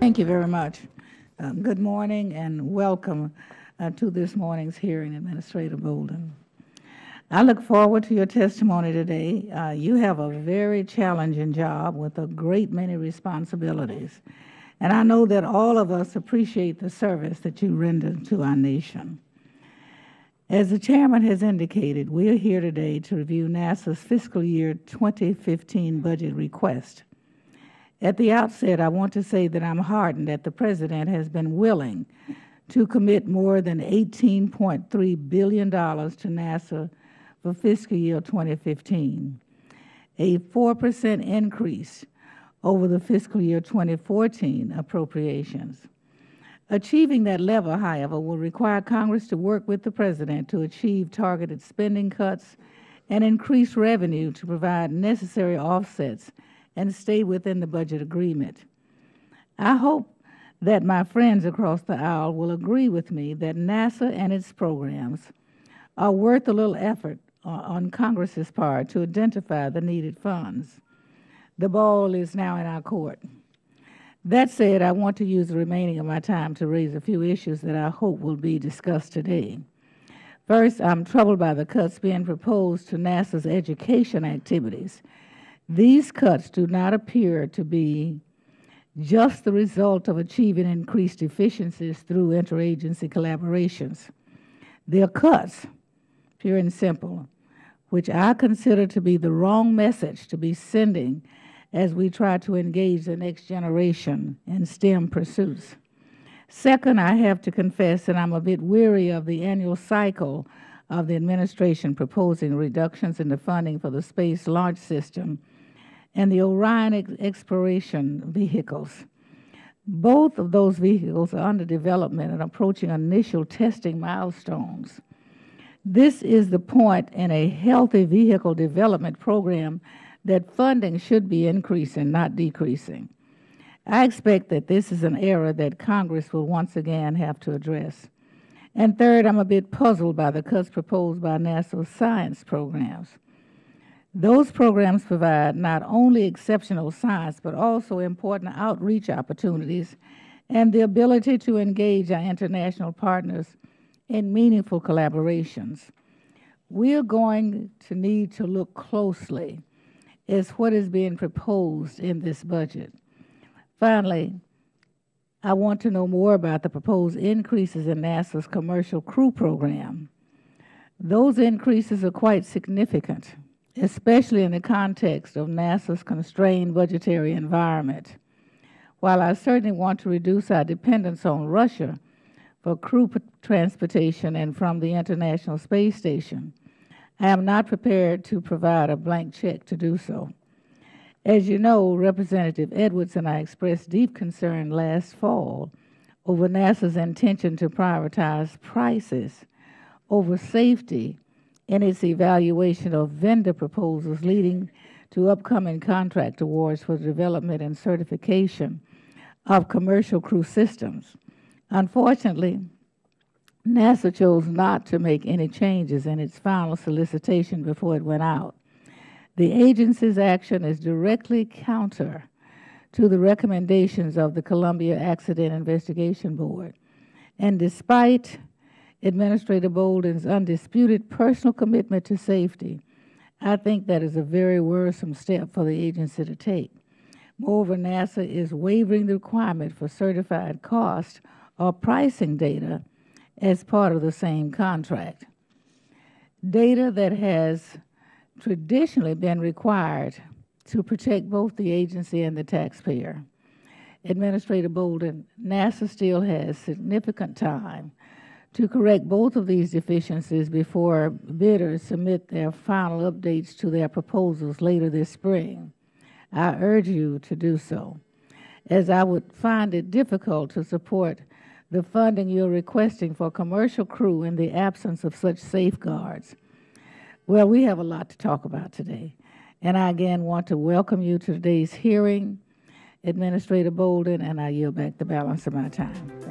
Thank you very much. Good morning and welcome to this morning's hearing, Administrator Bolden. I look forward to your testimony today. You have a very challenging job with a great many responsibilities, and I know that all of us appreciate the service that you render to our nation. As the chairman has indicated, we are here today to review NASA's fiscal year 2015 budget request. At the outset, I want to say that I'm heartened that the President has been willing to commit more than $18.3 billion to NASA for fiscal year 2015, a 4% increase over the fiscal year 2014 appropriations. Achieving that level, however, will require Congress to work with the President to achieve targeted spending cuts and increase revenue to provide necessary offsets and stay within the budget agreement. I hope that my friends across the aisle will agree with me that NASA and its programs are worth a little effort on Congress's part to identify the needed funds. The ball is now in our court. That said, I want to use the remaining of my time to raise a few issues that I hope will be discussed today. First, I'm troubled by the cuts being proposed to NASA's education activities. These cuts do not appear to be just the result of achieving increased efficiencies through interagency collaborations. They're cuts, pure and simple, which I consider to be the wrong message to be sending as we try to engage the next generation in STEM pursuits. Second, I have to confess that I'm a bit weary of the annual cycle of the administration proposing reductions in the funding for the Space Launch System and the Orion exploration vehicles. Both of those vehicles are under development and approaching initial testing milestones. This is the point in a healthy vehicle development program that funding should be increasing, not decreasing. I expect that this is an error that Congress will once again have to address. And third, I'm a bit puzzled by the cuts proposed by NASA's science programs. Those programs provide not only exceptional science, but also important outreach opportunities and the ability to engage our international partners in meaningful collaborations. We are going to need to look closely at what is being proposed in this budget. Finally, I want to know more about the proposed increases in NASA's commercial crew program. Those increases are quite significant, especially in the context of NASA's constrained budgetary environment. While I certainly want to reduce our dependence on Russia for crew transportation and from the International Space Station, I am not prepared to provide a blank check to do so. As you know, Representative Edwards and I expressed deep concern last fall over NASA's intention to prioritize prices over safety in its evaluation of vendor proposals leading to upcoming contract awards for the development and certification of commercial crew systems. Unfortunately, NASA chose not to make any changes in its final solicitation before it went out. The agency's action is directly counter to the recommendations of the Columbia Accident Investigation Board. And despite Administrator Bolden's undisputed personal commitment to safety, I think that is a very worrisome step for the agency to take. Moreover, NASA is waiving the requirement for certified cost or pricing data as part of the same contract. Data that has traditionally been required to protect both the agency and the taxpayer. Administrator Bolden, NASA still has significant time to correct both of these deficiencies before bidders submit their final updates to their proposals later this spring. I urge you to do so, as I would find it difficult to support the funding you're requesting for commercial crew in the absence of such safeguards. Well, we have a lot to talk about today, and I again want to welcome you to today's hearing, Administrator Bolden, and I yield back the balance of my time.